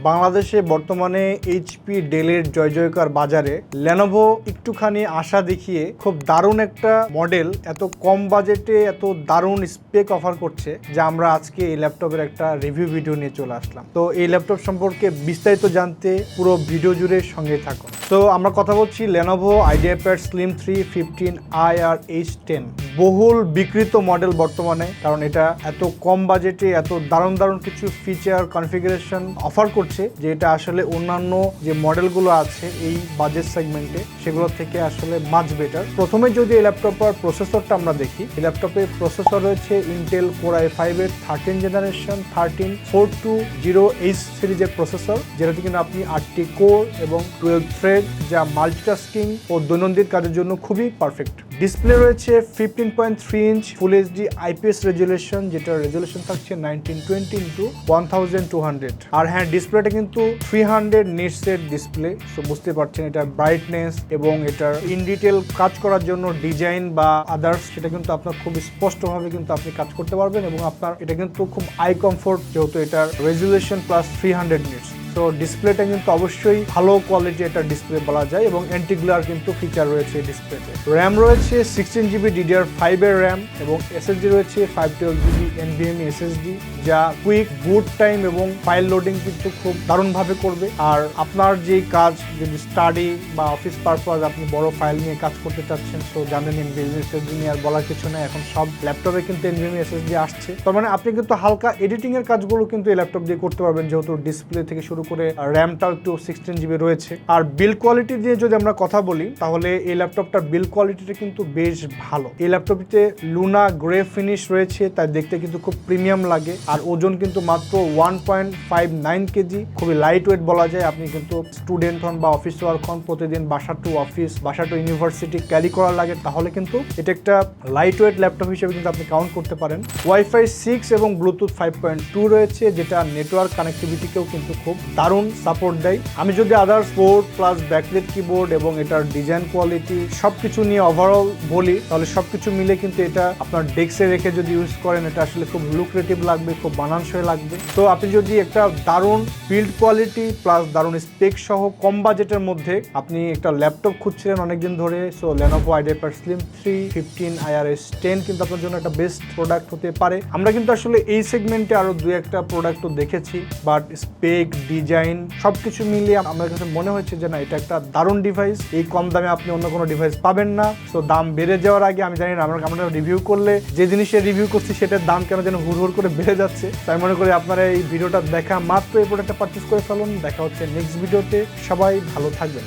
বাংলাদেশে বর্তমানে এইচপি ডেলের জয়কার বাজারে লেনোভো একটুখানি আশা দেখিয়ে খুব দারুণ একটা মডেল এত কম বাজেটে এত দারুণ স্পেক অফার করছে যা আমরা আজকে এই ল্যাপটপের একটা রিভিউ ভিডিও নিয়ে চলে আসলাম। তো এই ল্যাপটপ সম্পর্কে বিস্তারিত জানতে পুরো ভিডিও জুড়ে সঙ্গে থাকুন। তো আমরা কথা বলছি লেনোভো আইডিয়াপ্যাড স্লিম 3 15i আর H10 বহুল বিক্রিত মডেল বর্তমানে, কারণ এটা এত কম বাজেটে এত দারুণ কিছু ফিচার কনফিগারেশন অফার করছে যে এটা আসলে অন্যান্য যে মডেলগুলো আছে এই বাজেট সেগমেন্টে সেগুলো থেকে আসলে মাচ বেটার। প্রথমে যদি এই ল্যাপটপের প্রসেসরটা আমরা দেখি, এই ল্যাপটপে প্রসেসর রয়েছে ইন্টেল কোর i5 এর 13 জেনারেশন 13420H সিরিজের প্রসেসর, যেটাতে কিন্তু আপনি 8টি কোর এবং 12 থ্রেড, যা মাল্টিটাস্কিং ও দৈনন্দিন কাজের জন্য খুবই পারফেক্ট। ডিসপ্লে রয়েছে 15.3 inch full HD IPS resolution, যেটার রেজুলেশন থাকছে 1920x1200। আর হ্যাঁ, ডিসপ্লেটা কিন্তু 300 নিটসের ডিসপ্লে, সো বুঝতে পারছেন এটার ব্রাইটনেস এবং এটার ইন ডিটেল কাজ করার জন্য ডিজাইন বা আদার্স সেটা কিন্তু আপনার খুব স্পষ্টভাবে কিন্তু আপনি কাজ করতে পারবেন এবং আপনার এটা কিন্তু খুব আই কমফোর্ট, যেহেতু এটার রেজুলেশন প্লাস 300 নিটস। তো ডিসপ্লেটা কিন্তু অবশ্যই ভালো কোয়ালিটি একটা ডিসপ্লে বলা যায় এবং অ্যান্টি গ্লার কিন্তু ফিচার রয়েছে ডিসপ্লেতে। র্যাম রয়েছে 16GB DDR5 এর র্যাম এবং এসএসডি রয়েছে 512GB NVMe SSD, যা কুইক বুট টাইম এবং ফাইল লোডিং কিন্তু খুব দারুণভাবে করবে। আর আপনার যে কাজ, যদি স্টাডি বা অফিস পারপাস আপনি বড় ফাইল নিয়ে কাজ করতে চাচ্ছেন, তো জানেন NVMe SSD নিয়ে আর বলার কিছু নেই, এখন সব ল্যাপটপে কিন্তু NVMe SSD আসছে। তার মানে আপনি কিন্তু হালকা এডিটিং এর কাজগুলো কিন্তু এই ল্যাপটপ দিয়ে করতে পারবেন, যেহেতু ডিসপ্লে থেকে শুরু করে র্যামটাও একটু 16GB রয়েছে। আর বিল্ড কোয়ালিটি দিয়ে যদি আমরা কথা বলি, তাহলে এই ল্যাপটপটার বিল্ড কোয়ালিটিটা কিন্তু বেশ ভালো। এই ল্যাপটপটিতে লুনা গ্রে ফিনিশ রয়েছে, তাই দেখতে কিন্তু খুব প্রিমিয়াম লাগে। আর ওজন কিন্তু মাত্র 1.59 কেজি, খুবই লাইট ওয়েট বলা যায়। আপনি কিন্তু স্টুডেন্ট হন বা অফিস ওয়ার্ক হন, প্রতিদিন বাসা টু অফিস, বাসা টু ইউনিভার্সিটি ক্যারি করার লাগে, তাহলে কিন্তু এটা একটা লাইট ওয়েট ল্যাপটপ হিসেবে কিন্তু আপনি কাউন্ট করতে পারেন। ওয়াইফাই 6 এবং ব্লুটুথ 5.2 রয়েছে, যেটা নেটওয়ার্ক কানেক্টিভিটিকেও কিন্তু খুব দারুণ সাপোর্ট দেয়। আমি যদি others port plus backlight keyboard এবং এটার ডিজাইন কোয়ালিটি সবকিছু নিয়ে ওভারঅল বলি, তাহলে সবকিছু মিলে কিন্তু এটা আপনার ডেস্কে রেখে যদি ইউজ করেন, এটা আসলে খুব লুক্রেটিভ লাগবে, খুব মানানসই লাগবে। তো আপনি যদি একটা দারুণ বিল্ড কোয়ালিটি প্লাস দারুণ স্পেক সহ কম বাজেটের মধ্যে আপনি একটা ল্যাপটপ খুঁজছিলেন অনেকদিন ধরে, সো লেনোভো আইডিয়াপ্যাড স্লিম 3 15i আর H10 কিন্তু আপনার জন্য একটা বেস্ট প্রোডাক্ট হতে পারে। আমরা কিন্তু আসলে এই সেগমেন্টে আরো দুই একটা প্রোডাক্টও দেখেছি, বাট স্পেক ডিজাইন সবকিছু মিলিয়ে আমার কাছে মনে হচ্ছে যে না, এটা একটা দারুণ ডিভাইস। এই কম দামে আপনি অন্য কোনো ডিভাইস পাবেন না। সো দাম বেড়ে যাওয়ার আগে আমি জানি না, আমরা রিভিউ করলে যে জিনিসের রিভিউ করছি সেটার দাম কেন যেন হুড় করে বেড়ে যাচ্ছে। তাই মনে করি আপনারা এই ভিডিওটা দেখা মাত্র এই প্রোডাক্টটা পারচেস করে ফেলুন। দেখা হচ্ছে নেক্সট ভিডিওতে, সবাই ভালো থাকবেন।